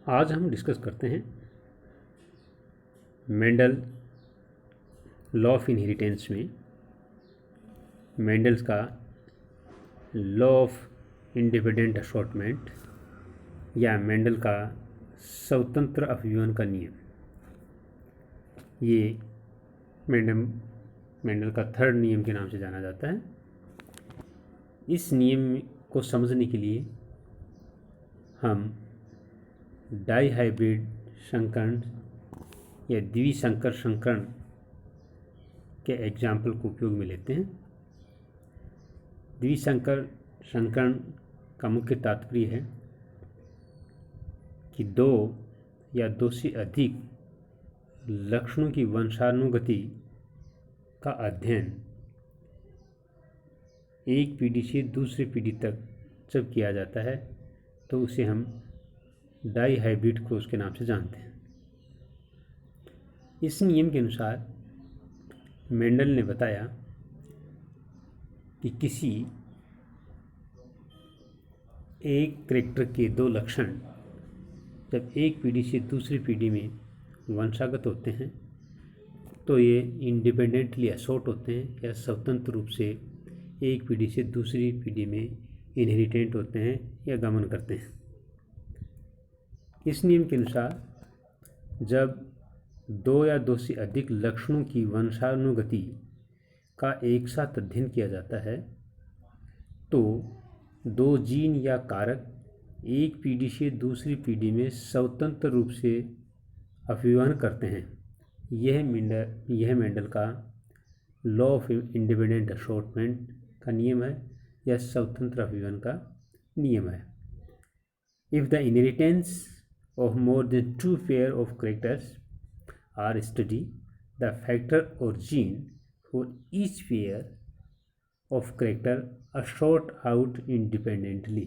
आज हम डिस्कस करते हैं मेंडल लॉ ऑफ इनहेरिटेंस में मेंडल्स का लॉ ऑफ इंडिपेंडेंट असॉर्टमेंट या मेंडल का स्वतंत्र अपव्यवन का नियम। ये मेंडल का थर्ड नियम के नाम से जाना जाता है। इस नियम को समझने के लिए हम डाइहाइब्रिड संकरण या द्विसंकर संकरण के एग्जाम्पल को उपयोग में लेते हैं। द्विसंकर संकरण का मुख्य तात्पर्य है कि दो या दो से अधिक लक्षणों की वंशानुगति का अध्ययन एक पीढ़ी से दूसरी पीढ़ी तक जब किया जाता है तो उसे हम डाइहाइब्रिड क्रॉस के नाम से जानते हैं। इस नियम के अनुसार मेंडल ने बताया कि किसी एक कैरेक्टर के दो लक्षण जब एक पीढ़ी से दूसरी पीढ़ी में वंशागत होते हैं तो ये इंडिपेंडेंटली असॉर्ट होते हैं या स्वतंत्र रूप से एक पीढ़ी से दूसरी पीढ़ी में इनहेरिटेंट होते हैं या गमन करते हैं। इस नियम के अनुसार जब दो या दो से अधिक लक्षणों की वंशानुगति का एक साथ अध्ययन किया जाता है तो दो जीन या कारक एक पीढ़ी से दूसरी पीढ़ी में स्वतंत्र रूप से अपव्यवन करते हैं। यह मेंडल का लॉ ऑफ इंडिपेंडेंट असॉर्टमेंट का नियम है या स्वतंत्र अपव्यवन का नियम है। If the inheritance of more than two pair of characters are studied, the factor or gene for each pair of character are sort out independently।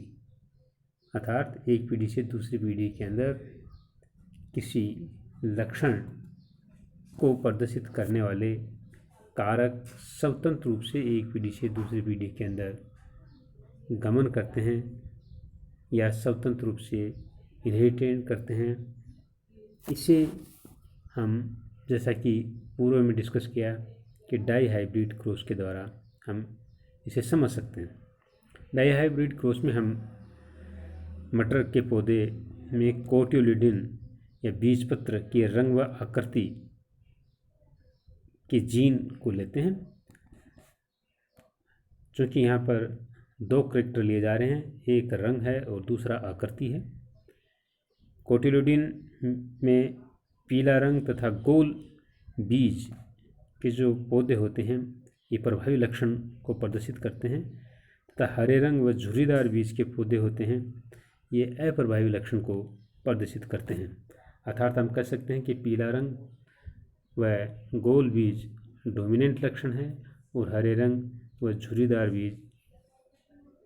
अर्थात एक पीढ़ी से दूसरी पीढ़ी के अंदर किसी लक्षण को प्रदर्शित करने वाले कारक स्वतंत्र रूप से एक पीढ़ी से दूसरी पीढ़ी के अंदर गमन करते हैं या स्वतंत्र रूप से इनहेरिटेट करते हैं। इसे हम जैसा कि पूर्व में डिस्कस किया कि डाइहाइब्रिड क्रॉस के द्वारा हम इसे समझ सकते हैं। डाइहाइब्रिड क्रॉस में हम मटर के पौधे में कोटियोलिडन या बीजपत्र के रंग व आकृति के जीन को लेते हैं। चूँकि यहाँ पर दो कैरेक्टर लिए जा रहे हैं, एक रंग है और दूसरा आकृति है। कोटिलोडिन में पीला रंग तथा गोल बीज के जो पौधे होते हैं ये प्रभावी लक्षण को प्रदर्शित करते हैं तथा हरे रंग व झुर्रीदार बीज के पौधे होते हैं ये अप्रभावी लक्षण को प्रदर्शित करते हैं। अर्थात हम कह सकते हैं कि पीला रंग व गोल बीज डोमिनेंट लक्षण है और हरे रंग व झुर्रीदार बीज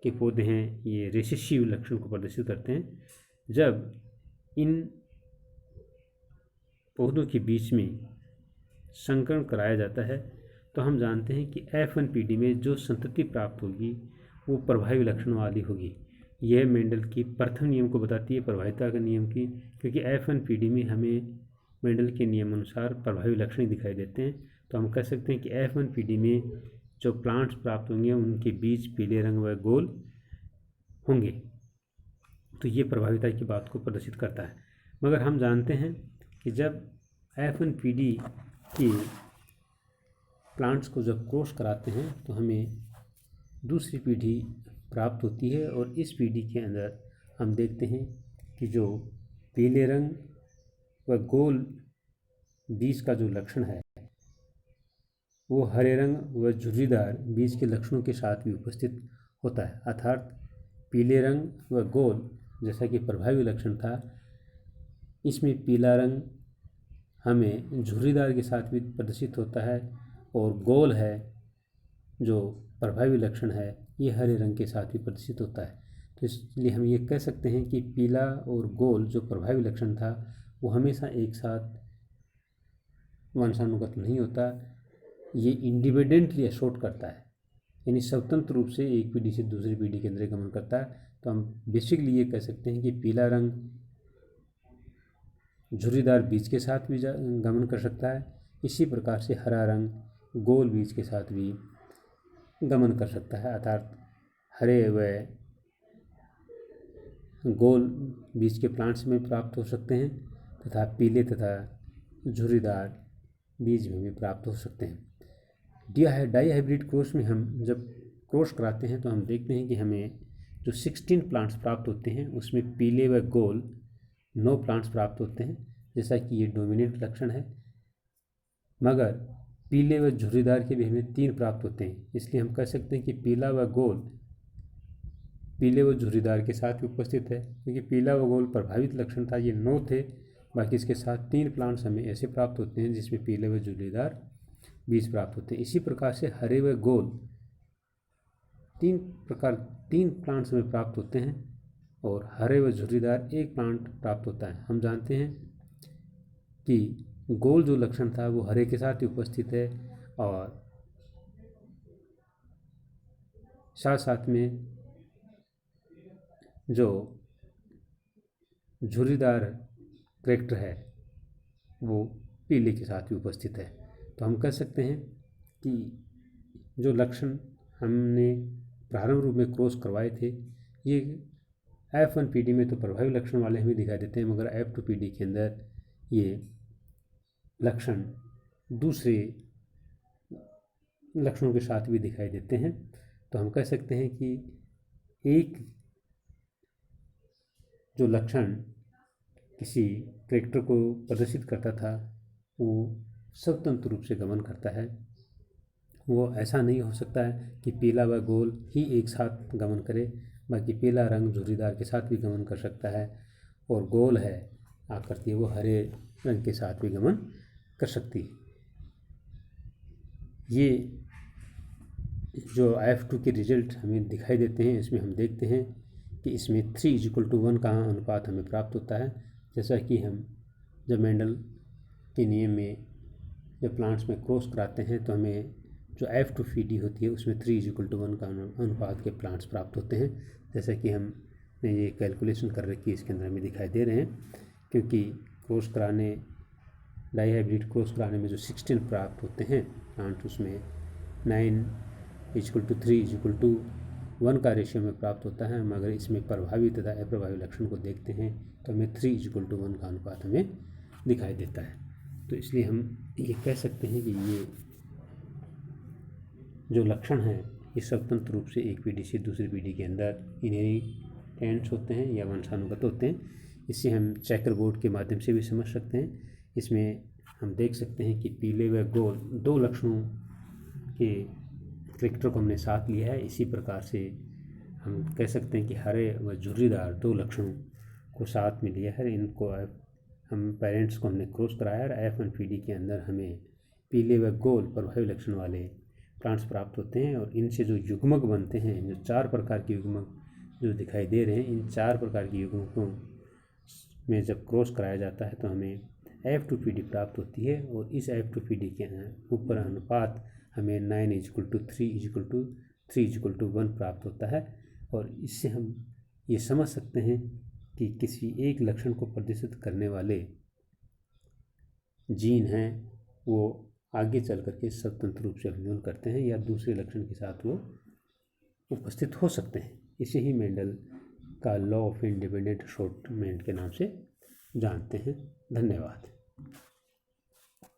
के पौधे हैं ये रिसेसिव लक्षण को प्रदर्शित करते हैं। जब इन पौधों के बीच में संकरण कराया जाता है तो हम जानते हैं कि F1 पीढ़ी में जो संतति प्राप्त होगी वो प्रभावी लक्षणों वाली होगी। यह मेंडल की प्रथम नियम को बताती है, प्रभाविता का नियम की, क्योंकि F1 पीढ़ी में हमें मेंडल के नियम अनुसार प्रभावी लक्षण दिखाई देते हैं। तो हम कह सकते हैं कि F1 पीढ़ी में जो प्लांट्स प्राप्त होंगे उनके बीज पीले रंग व गोल होंगे। तो ये प्रभाविता की बात को प्रदर्शित करता है। मगर हम जानते हैं कि जब F1 पीढ़ी के प्लांट्स को जब क्रॉस कराते हैं तो हमें दूसरी पीढ़ी प्राप्त होती है और इस पीढ़ी के अंदर हम देखते हैं कि जो पीले रंग व गोल बीज का जो लक्षण है वो हरे रंग व झुर्रीदार बीज के लक्षणों के साथ भी उपस्थित होता है। अर्थात पीले रंग व गोल जैसा कि प्रभावी लक्षण था, इसमें पीला रंग हमें झुर्रीदार के साथ भी प्रदर्शित होता है और गोल है जो प्रभावी लक्षण है ये हरे रंग के साथ भी प्रदर्शित होता है। तो इसलिए हम ये कह सकते हैं कि पीला और गोल जो प्रभावी लक्षण था वो हमेशा एक साथ वंशानुगत नहीं होता, ये इंडिपेंडेंटली असॉर्ट करता है, यानी स्वतंत्र रूप से एक पीढ़ी से दूसरी पीढ़ी के अंदर गमन करता है। तो हम बेसिकली ये कह सकते हैं कि पीला रंग झुर्रीदार बीज के साथ भी गमन कर सकता है। इसी प्रकार से हरा रंग गोल बीज के साथ भी गमन कर सकता है, अर्थात हरे व गोल बीज के प्लांट्स में प्राप्त हो सकते हैं तथा पीले तथा झुर्रीदार बीज में भी प्राप्त हो सकते हैं। डाई हाइब्रिड क्रॉस में हम जब क्रॉस कराते हैं तो हम देखते हैं कि हमें जो 16 प्लांट्स प्राप्त होते हैं उसमें पीले व गोल 9 प्लांट्स प्राप्त होते हैं, जैसा कि ये डोमिनेंट लक्षण है। मगर पीले व झुर्रीदार के भी हमें 3 प्राप्त होते हैं, इसलिए हम कह सकते हैं कि पीला व गोल पीले व झुर्रीदार के साथ भी उपस्थित है, क्योंकि पीला व गोल प्रभावित लक्षण था, ये 9 थे। बाकी इसके साथ 3 प्लांट्स हमें ऐसे प्राप्त होते हैं जिसमें पीले व झुर्रीदार बीज प्राप्त होते हैं। इसी प्रकार से हरे व गोल 3 प्लांट्स हमें प्राप्त होते हैं और हरे व झुर्रीदार 1 प्लांट प्राप्त होता है। हम जानते हैं कि गोल जो लक्षण था वो हरे के साथ ही उपस्थित है और साथ साथ में जो झुर्रीदार कैरेक्टर है वो पीले के साथ भी उपस्थित है। तो हम कह सकते हैं कि जो लक्षण हमने प्रारंभ रूप में क्रॉस करवाए थे ये F1PD में तो प्रभावी लक्षण वाले हमें दिखाई देते हैं, मगर F2PD के अंदर ये लक्षण दूसरे लक्षणों के साथ भी दिखाई देते हैं। तो हम कह सकते हैं कि एक जो लक्षण किसी कैरेक्टर को प्रदर्शित करता था वो स्वतंत्र रूप से गमन करता है। वो ऐसा नहीं हो सकता है कि पीला व गोल ही एक साथ गमन करे, बाकी पीला रंग झुर्रीदार के साथ भी गमन कर सकता है और गोल है आकृति वो हरे रंग के साथ भी गमन कर सकती है। ये जो F2 के रिजल्ट हमें दिखाई देते हैं इसमें हम देखते हैं कि इसमें 3:1 का अनुपात हमें प्राप्त होता है, जैसा कि हम जब मेंडल के नियम में जब प्लांट्स में क्रॉस कराते हैं तो हमें जो F2PD होती है उसमें 3:1 का अनुपात के प्लांट्स प्राप्त होते हैं, जैसा कि हमने ये कैलकुलेशन कर रखी है इसके अंदर हमें दिखाई दे रहे हैं। क्योंकि क्रॉस कराने डाई हाइब्रिड क्रॉस कराने में जो 16 प्राप्त होते हैं प्लांट उसमें 9:3:1 का रेशियो में प्राप्त होता है, मगर इसमें प्रभावी तथा अप्रभावी लक्षण को देखते हैं तो हमें 3:1 का अनुपात हमें दिखाई देता है। तो इसलिए हम ये कह सकते हैं कि ये जो लक्षण हैं ये स्वतंत्र रूप से एक पीढ़ी से दूसरी पीढ़ी के अंदर इनहेरिटेंस होते हैं या वंशानुगत होते हैं। इससे हम चेकर बोर्ड के माध्यम से भी समझ सकते हैं। इसमें हम देख सकते हैं कि पीले व गोल 2 लक्षणों के कैरेक्टर को हमने साथ लिया है। इसी प्रकार से हम कह सकते हैं कि हरे व झुर्रीदार 2 लक्षणों को साथ में लिया है। इनको हम पेरेंट्स को हमने क्रॉस कराया और F1PD के अंदर हमें पीले व गोल प्रभावी लक्षण वाले प्लांट्स प्राप्त होते हैं और इनसे जो युग्मक बनते हैं, जो 4 प्रकार के युग्मक जो दिखाई दे रहे हैं, इन 4 प्रकार के युग्मकों में जब क्रॉस कराया जाता है तो हमें F2PD प्राप्त होती है और इस F2PD के ऊपर अनुपात हमें 9:3:1 प्राप्त होता है। और इससे हम ये समझ सकते हैं कि किसी एक लक्षण को प्रदर्शित करने वाले जीन हैं वो आगे चल करके स्वतंत्र रूप से अभिव्यंजन करते हैं या दूसरे लक्षण के साथ वो उपस्थित हो सकते हैं। इसे ही मेंडल का लॉ ऑफ इंडिपेंडेंट असॉर्टमेंट के नाम से जानते हैं। धन्यवाद।